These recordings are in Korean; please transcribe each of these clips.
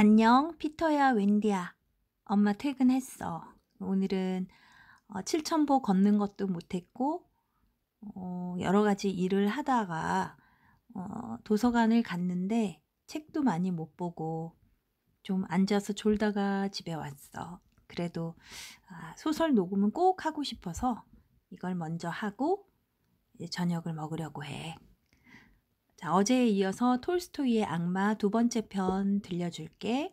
안녕, 피터야, 웬디야. 엄마 퇴근했어. 오늘은 7,000보 걷는 것도 못했고, 여러 가지 일을 하다가 도서관을 갔는데 책도 많이 못 보고 좀 앉아서 졸다가 집에 왔어. 그래도 소설 녹음은 꼭 하고 싶어서 이걸 먼저 하고 이제 저녁을 먹으려고 해. 자, 어제에 이어서 톨스토이의 악마 두 번째 편 들려줄게.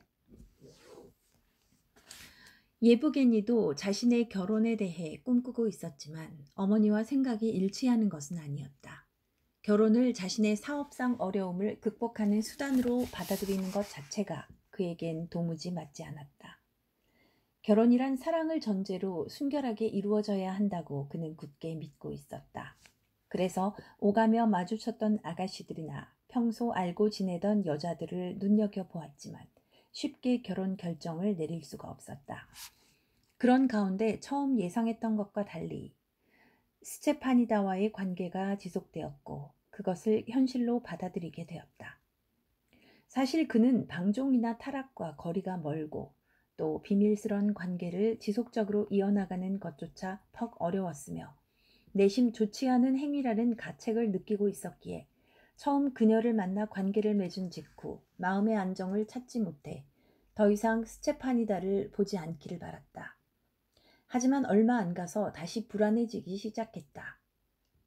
예브게니도 자신의 결혼에 대해 꿈꾸고 있었지만 어머니와 생각이 일치하는 것은 아니었다. 결혼을 자신의 사업상 어려움을 극복하는 수단으로 받아들이는 것 자체가 그에겐 도무지 맞지 않았다. 결혼이란 사랑을 전제로 순결하게 이루어져야 한다고 그는 굳게 믿고 있었다. 그래서 오가며 마주쳤던 아가씨들이나 평소 알고 지내던 여자들을 눈여겨보았지만 쉽게 결혼 결정을 내릴 수가 없었다. 그런 가운데 처음 예상했던 것과 달리 스테파니다와의 관계가 지속되었고 그것을 현실로 받아들이게 되었다. 사실 그는 방종이나 타락과 거리가 멀고 또 비밀스런 관계를 지속적으로 이어나가는 것조차 퍽 어려웠으며 내심 좋지 않은 행위라는 가책을 느끼고 있었기에 처음 그녀를 만나 관계를 맺은 직후 마음의 안정을 찾지 못해 더 이상 스테파니다를 보지 않기를 바랐다. 하지만 얼마 안 가서 다시 불안해지기 시작했다.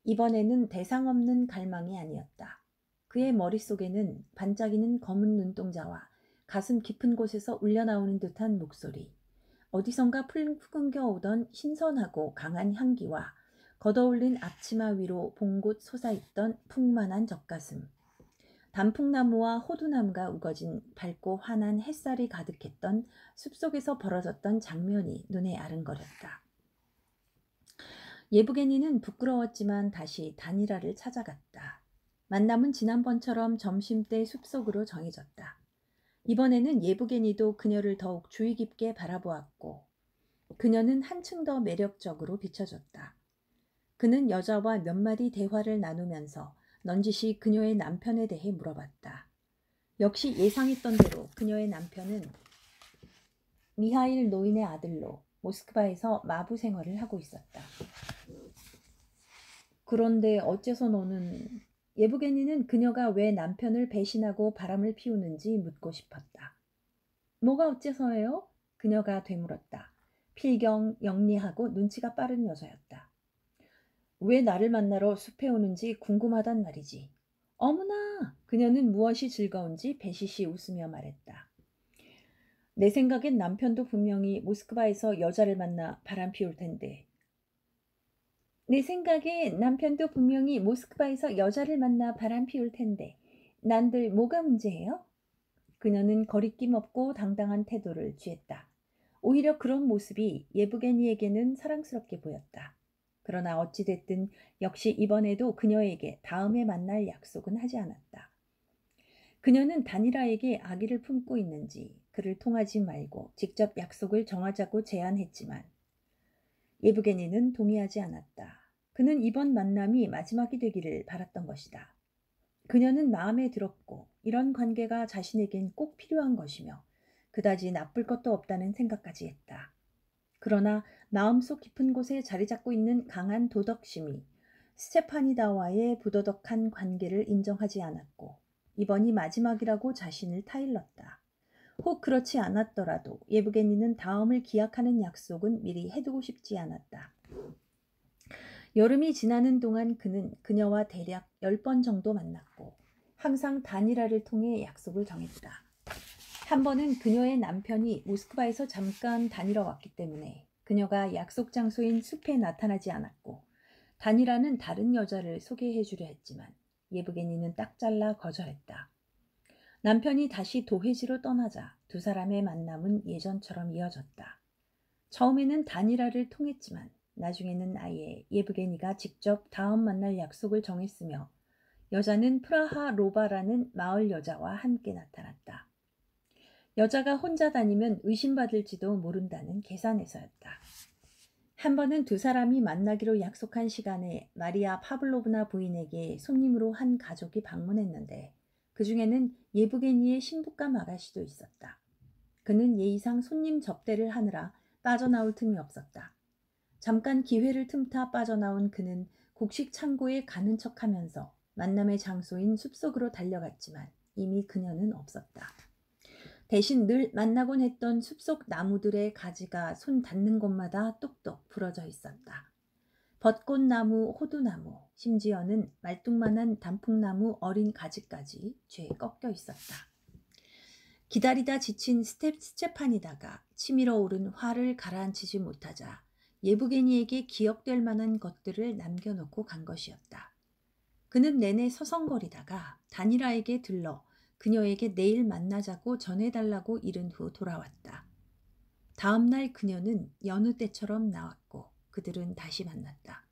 이번에는 대상 없는 갈망이 아니었다. 그의 머릿속에는 반짝이는 검은 눈동자와 가슴 깊은 곳에서 울려나오는 듯한 목소리, 어디선가 풍겨 오던 신선하고 강한 향기와 걷어올린 앞치마 위로 봉긋 솟아있던 풍만한 젖가슴, 단풍나무와 호두나무가 우거진 밝고 환한 햇살이 가득했던 숲속에서 벌어졌던 장면이 눈에 아른거렸다. 예브게니는 부끄러웠지만 다시 다니라를 찾아갔다. 만남은 지난번처럼 점심때 숲속으로 정해졌다. 이번에는 예브게니도 그녀를 더욱 주의 깊게 바라보았고 그녀는 한층 더 매력적으로 비춰졌다. 그는 여자와 몇 마디 대화를 나누면서 넌지시 그녀의 남편에 대해 물어봤다. 역시 예상했던 대로 그녀의 남편은 미하일 노인의 아들로 모스크바에서 마부 생활을 하고 있었다. 그런데 어째서 너는... 예브게니는 그녀가 왜 남편을 배신하고 바람을 피우는지 묻고 싶었다. 뭐가 어째서예요? 그녀가 되물었다. 필경, 영리하고 눈치가 빠른 여자였다. 왜 나를 만나러 숲에 오는지 궁금하단 말이지. 어머나! 그녀는 무엇이 즐거운지 배시시 웃으며 말했다. 내 생각엔 남편도 분명히 모스크바에서 여자를 만나 바람 피울 텐데. 내 생각에 남편도 분명히 모스크바에서 여자를 만나 바람 피울 텐데 난들 뭐가 문제예요? 그녀는 거리낌 없고 당당한 태도를 취했다. 오히려 그런 모습이 예브게니에게는 사랑스럽게 보였다. 그러나 어찌됐든 역시 이번에도 그녀에게 다음에 만날 약속은 하지 않았다. 그녀는 다니라에게 아기를 품고 있는지 그를 통하지 말고 직접 약속을 정하자고 제안했지만 예브게니는 동의하지 않았다. 그는 이번 만남이 마지막이 되기를 바랐던 것이다. 그녀는 마음에 들었고 이런 관계가 자신에겐 꼭 필요한 것이며 그다지 나쁠 것도 없다는 생각까지 했다. 그러나 마음속 깊은 곳에 자리 잡고 있는 강한 도덕심이 스테파니다와의 부도덕한 관계를 인정하지 않았고 이번이 마지막이라고 자신을 타일렀다. 혹 그렇지 않았더라도 예브게니는 다음을 기약하는 약속은 미리 해두고 싶지 않았다. 여름이 지나는 동안 그는 그녀와 대략 10번 정도 만났고 항상 다니라를 통해 약속을 정했다. 한 번은 그녀의 남편이 모스크바에서 잠깐 다니러 왔기 때문에 그녀가 약속 장소인 숲에 나타나지 않았고 다니라는 다른 여자를 소개해 주려 했지만 예브게니는 딱 잘라 거절했다. 남편이 다시 도회지로 떠나자 두 사람의 만남은 예전처럼 이어졌다. 처음에는 다니라를 통했지만 나중에는 아예 예브게니가 직접 다음 만날 약속을 정했으며 여자는 프라하 로바라는 마을 여자와 함께 나타났다. 여자가 혼자 다니면 의심받을지도 모른다는 계산에서였다. 한 번은 두 사람이 만나기로 약속한 시간에 마리아 파블로브나 부인에게 손님으로 한 가족이 방문했는데 그 중에는 예브게니의 신부감 아가씨도 있었다. 그는 예의상 손님 접대를 하느라 빠져나올 틈이 없었다. 잠깐 기회를 틈타 빠져나온 그는 곡식 창고에 가는 척하면서 만남의 장소인 숲속으로 달려갔지만 이미 그녀는 없었다. 대신 늘 만나곤 했던 숲속 나무들의 가지가 손 닿는 곳마다 똑똑 부러져 있었다. 벚꽃나무, 호두나무, 심지어는 말뚝만한 단풍나무 어린 가지까지 죄에 꺾여 있었다. 기다리다 지친 스테판이다가 치밀어 오른 화를 가라앉히지 못하자 예부게니에게 기억될 만한 것들을 남겨놓고 간 것이었다. 그는 내내 서성거리다가 다니라에게 들러 그녀에게 내일 만나자고 전해달라고 이른 후 돌아왔다. 다음 날 그녀는 여느 때처럼 나왔고 그들은 다시 만났다.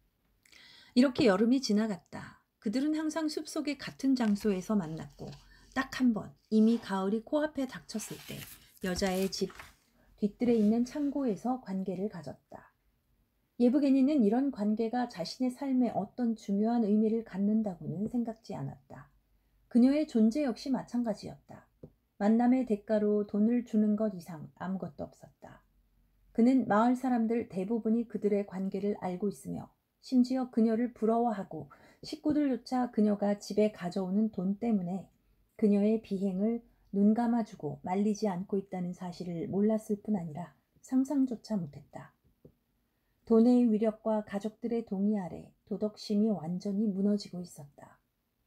이렇게 여름이 지나갔다. 그들은 항상 숲속의 같은 장소에서 만났고 딱 한 번 이미 가을이 코앞에 닥쳤을 때 여자의 집 뒤뜰에 있는 창고에서 관계를 가졌다. 예브게니는 이런 관계가 자신의 삶에 어떤 중요한 의미를 갖는다고는 생각지 않았다. 그녀의 존재 역시 마찬가지였다. 만남의 대가로 돈을 주는 것 이상 아무것도 없었다. 그는 마을 사람들 대부분이 그들의 관계를 알고 있으며 심지어 그녀를 부러워하고 식구들조차 그녀가 집에 가져오는 돈 때문에 그녀의 비행을 눈 감아주고 말리지 않고 있다는 사실을 몰랐을 뿐 아니라 상상조차 못했다. 돈의 위력과 가족들의 동의 아래 도덕심이 완전히 무너지고 있었다.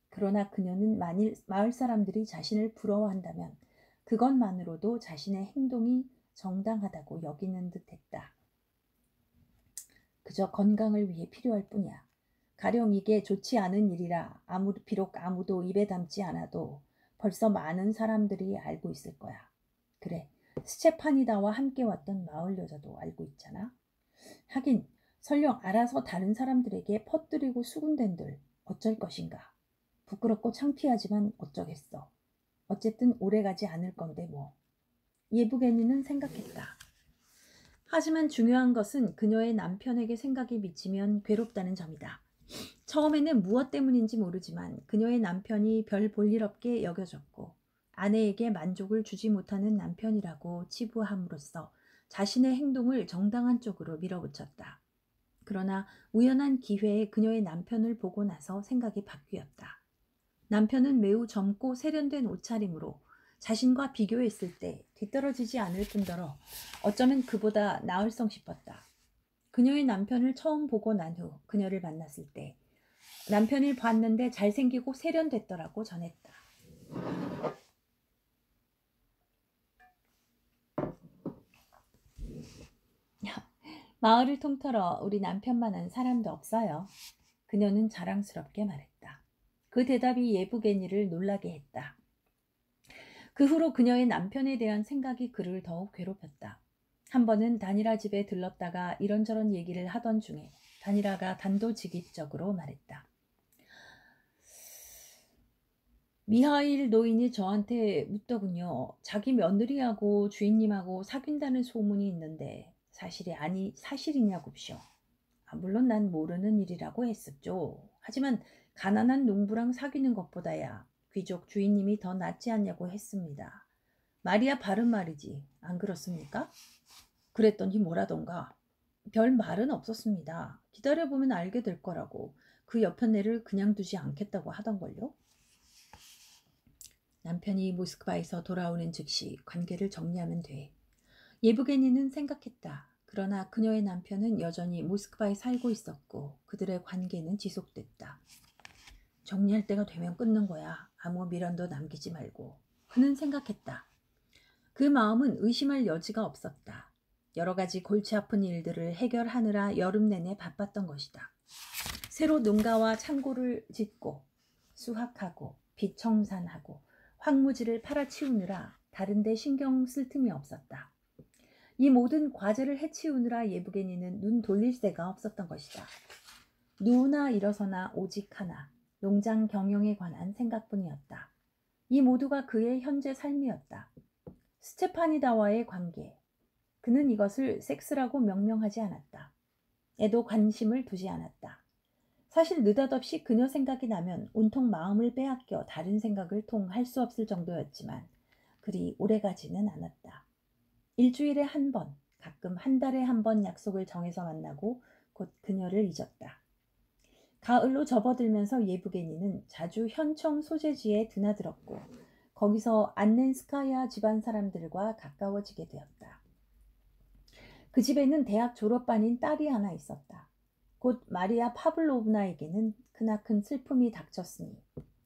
그러나 그녀는 만일 마을 사람들이 자신을 부러워한다면 그것만으로도 자신의 행동이 정당하다고 여기는 듯했다. 그저 건강을 위해 필요할 뿐이야. 가령 이게 좋지 않은 일이라 비록 아무도 입에 담지 않아도 벌써 많은 사람들이 알고 있을 거야. 그래, 스테파니다와 함께 왔던 마을 여자도 알고 있잖아. 하긴 설령 알아서 다른 사람들에게 퍼뜨리고 수군댄들 어쩔 것인가. 부끄럽고 창피하지만 어쩌겠어. 어쨌든 오래가지 않을 건데 뭐. 예부게니는 생각했다. 하지만 중요한 것은 그녀의 남편에게 생각이 미치면 괴롭다는 점이다. 처음에는 무엇 때문인지 모르지만 그녀의 남편이 별 볼일 없게 여겨졌고 아내에게 만족을 주지 못하는 남편이라고 치부함으로써 자신의 행동을 정당한 쪽으로 밀어붙였다. 그러나 우연한 기회에 그녀의 남편을 보고 나서 생각이 바뀌었다. 남편은 매우 젊고 세련된 옷차림으로 자신과 비교했을 때 뒤떨어지지 않을 뿐더러 어쩌면 그보다 나을성 싶었다. 그녀의 남편을 처음 보고 난 후 그녀를 만났을 때 남편을 봤는데 잘생기고 세련됐더라고 전했다. 마을을 통틀어 우리 남편만한 사람도 없어요. 그녀는 자랑스럽게 말했다. 그 대답이 예부게니를 놀라게 했다. 그 후로 그녀의 남편에 대한 생각이 그를 더욱 괴롭혔다. 한 번은 다니라 집에 들렀다가 이런저런 얘기를 하던 중에 다니라가 단도직입적으로 말했다. 미하일 노인이 저한테 묻더군요. 자기 며느리하고 주인님하고 사귄다는 소문이 있는데 사실이냐고쇼. 물론 난 모르는 일이라고 했었죠. 하지만 가난한 농부랑 사귀는 것보다야 귀족 주인님이 더 낫지 않냐고 했습니다. 말이야 바른 말이지. 안 그렇습니까? 그랬더니 뭐라던가. 별 말은 없었습니다. 기다려보면 알게 될 거라고. 그 여편네를 그냥 두지 않겠다고 하던걸요. 남편이 모스크바에서 돌아오는 즉시 관계를 정리하면 돼. 예부게니는 생각했다. 그러나 그녀의 남편은 여전히 모스크바에 살고 있었고 그들의 관계는 지속됐다. 정리할 때가 되면 끊는 거야. 아무 미련도 남기지 말고. 그는 생각했다. 그 마음은 의심할 여지가 없었다. 여러 가지 골치 아픈 일들을 해결하느라 여름 내내 바빴던 것이다. 새로 농가와 창고를 짓고 수확하고 빛청산하고 황무지를 팔아치우느라 다른 데 신경 쓸 틈이 없었다. 이 모든 과제를 해치우느라 예부게니는 눈 돌릴 새가 없었던 것이다. 누우나 일어서나 오직 하나, 농장 경영에 관한 생각뿐이었다. 이 모두가 그의 현재 삶이었다. 스테파니다와의 관계. 그는 이것을 섹스라고 명명하지 않았다. 애도 관심을 두지 않았다. 사실 느닷없이 그녀 생각이 나면 온통 마음을 빼앗겨 다른 생각을 통 할 수 없을 정도였지만 그리 오래가지는 않았다. 일주일에 한 번, 가끔 한 달에 한 번 약속을 정해서 만나고 곧 그녀를 잊었다. 가을로 접어들면서 예브게니는 자주 현청 소재지에 드나들었고 거기서 안넨스카야 집안 사람들과 가까워지게 되었다. 그 집에는 대학 졸업반인 딸이 하나 있었다. 곧 마리아 파블로브나에게는 크나큰 슬픔이 닥쳤으니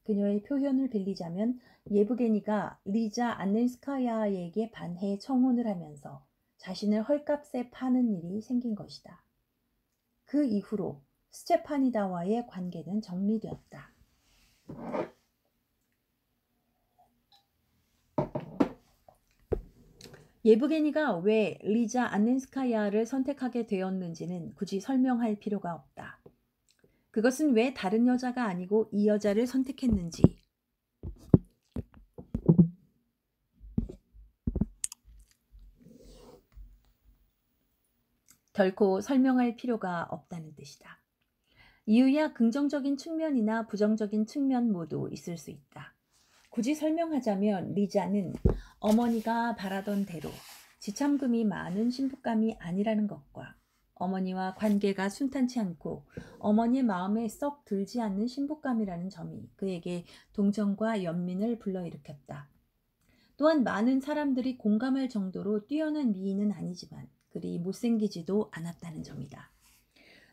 그녀의 표현을 빌리자면 예브게니가 리자 안넨스카야에게 반해 청혼을 하면서 자신을 헐값에 파는 일이 생긴 것이다. 그 이후로 스테파니다와의 관계는 정리되었다. 예브게니가 왜 리자 안넨스카야를 선택하게 되었는지는 굳이 설명할 필요가 없다. 그것은 왜 다른 여자가 아니고 이 여자를 선택했는지, 결코 설명할 필요가 없다는 뜻이다. 이유야 긍정적인 측면이나 부정적인 측면 모두 있을 수 있다. 굳이 설명하자면 리자는 어머니가 바라던 대로 지참금이 많은 신부감이 아니라는 것과 어머니와 관계가 순탄치 않고 어머니의 마음에 썩 들지 않는 신부감이라는 점이 그에게 동정과 연민을 불러일으켰다. 또한 많은 사람들이 공감할 정도로 뛰어난 미인은 아니지만 그리 못생기지도 않았다는 점이다.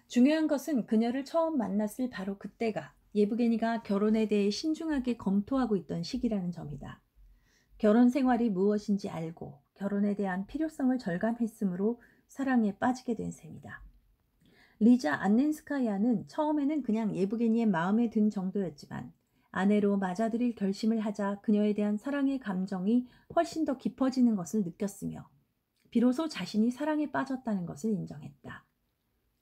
중요한 것은 그녀를 처음 만났을 바로 그때가 예브게니가 결혼에 대해 신중하게 검토하고 있던 시기라는 점이다. 결혼 생활이 무엇인지 알고 결혼에 대한 필요성을 절감했으므로 사랑에 빠지게 된 셈이다. 리자 안넨스카야는 처음에는 그냥 예브게니의 마음에 든 정도였지만 아내로 맞아들일 결심을 하자 그녀에 대한 사랑의 감정이 훨씬 더 깊어지는 것을 느꼈으며 비로소 자신이 사랑에 빠졌다는 것을 인정했다.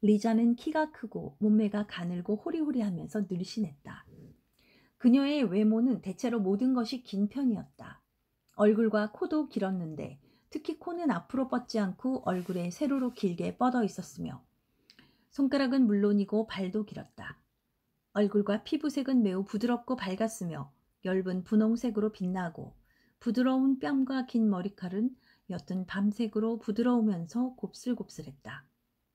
리자는 키가 크고 몸매가 가늘고 호리호리하면서 늘씬했다. 그녀의 외모는 대체로 모든 것이 긴 편이었다. 얼굴과 코도 길었는데 특히 코는 앞으로 뻗지 않고 얼굴에 세로로 길게 뻗어 있었으며 손가락은 물론이고 발도 길었다. 얼굴과 피부색은 매우 부드럽고 밝았으며 엷은 분홍색으로 빛나고 부드러운 뺨과 긴 머리칼은 옅은 밤색으로 부드러우면서 곱슬곱슬했다.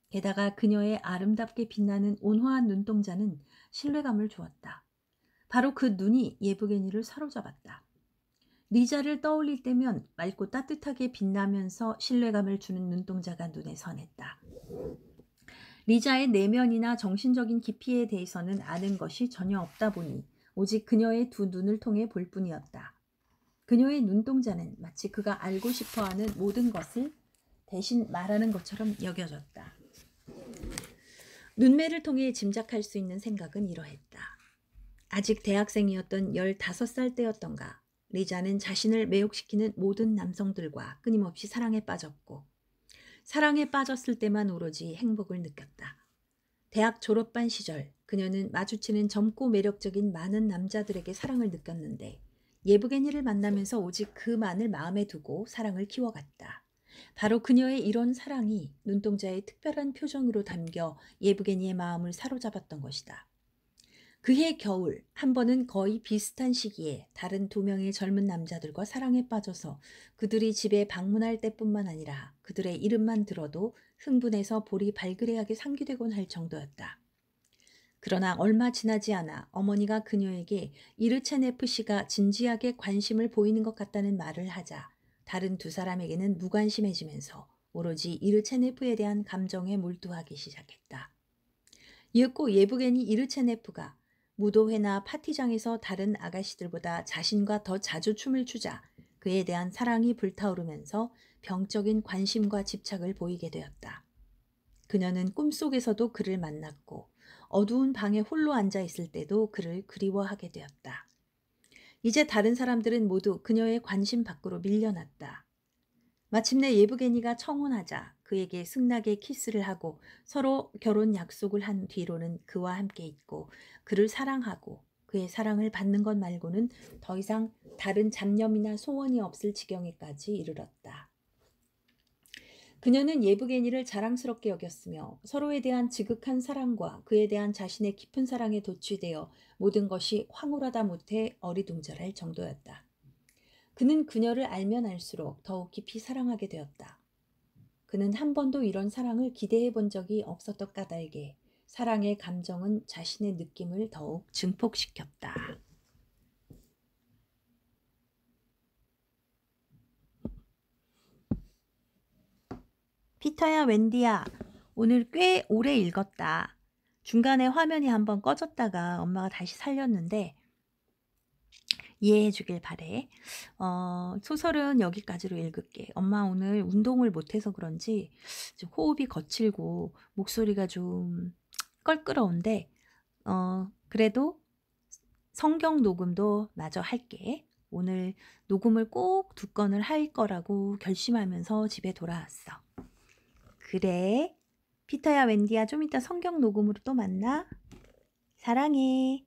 게다가 그녀의 아름답게 빛나는 온화한 눈동자는 신뢰감을 주었다. 바로 그 눈이 예브게니를 사로잡았다. 리자를 떠올릴 때면 맑고 따뜻하게 빛나면서 신뢰감을 주는 눈동자가 눈에 선했다. 리자의 내면이나 정신적인 깊이에 대해서는 아는 것이 전혀 없다 보니 오직 그녀의 두 눈을 통해 볼 뿐이었다. 그녀의 눈동자는 마치 그가 알고 싶어하는 모든 것을 대신 말하는 것처럼 여겨졌다. 눈매를 통해 짐작할 수 있는 생각은 이러했다. 아직 대학생이었던 15살 때였던가 리자는 자신을 매혹시키는 모든 남성들과 끊임없이 사랑에 빠졌고 사랑에 빠졌을 때만 오로지 행복을 느꼈다. 대학 졸업반 시절 그녀는 마주치는 젊고 매력적인 많은 남자들에게 사랑을 느꼈는데 예브게니를 만나면서 오직 그만을 마음에 두고 사랑을 키워갔다. 바로 그녀의 이런 사랑이 눈동자의 특별한 표정으로 담겨 예브게니의 마음을 사로잡았던 것이다. 그해 겨울 한 번은 거의 비슷한 시기에 다른 2명의 젊은 남자들과 사랑에 빠져서 그들이 집에 방문할 때뿐만 아니라 그들의 이름만 들어도 흥분해서 볼이 발그레하게 상기되곤 할 정도였다. 그러나 얼마 지나지 않아 어머니가 그녀에게 이르체네프 씨가 진지하게 관심을 보이는 것 같다는 말을 하자 다른 2사람에게는 무관심해지면서 오로지 이르체네프에 대한 감정에 몰두하기 시작했다. 이윽고 예브게니 이르체네프가 무도회나 파티장에서 다른 아가씨들보다 자신과 더 자주 춤을 추자 그에 대한 사랑이 불타오르면서 병적인 관심과 집착을 보이게 되었다. 그녀는 꿈속에서도 그를 만났고 어두운 방에 홀로 앉아 있을 때도 그를 그리워하게 되었다. 이제 다른 사람들은 모두 그녀의 관심 밖으로 밀려났다. 마침내 예브게니가 청혼하자 그에게 승낙의 키스를 하고 서로 결혼 약속을 한 뒤로는 그와 함께 있고 그를 사랑하고 그의 사랑을 받는 것 말고는 더 이상 다른 잡념이나 소원이 없을 지경에까지 이르렀다. 그녀는 예브게니를 자랑스럽게 여겼으며 서로에 대한 지극한 사랑과 그에 대한 자신의 깊은 사랑에 도취되어 모든 것이 황홀하다 못해 어리둥절할 정도였다. 그는 그녀를 알면 알수록 더욱 깊이 사랑하게 되었다. 그는 한 번도 이런 사랑을 기대해 본 적이 없었던 까닭에 사랑의 감정은 자신의 느낌을 더욱 증폭시켰다. 피터야, 웬디야, 오늘 꽤 오래 읽었다. 중간에 화면이 한번 꺼졌다가 엄마가 다시 살렸는데 이해해 주길 바래. 소설은 여기까지로 읽을게. 엄마 오늘 운동을 못해서 그런지 좀 호흡이 거칠고 목소리가 좀 껄끄러운데 그래도 성경 녹음도 마저 할게. 오늘 녹음을 꼭 2건을 할 거라고 결심하면서 집에 돌아왔어. 그래. 피터야, 웬디야, 좀 이따 성경 녹음으로 또 만나. 사랑해.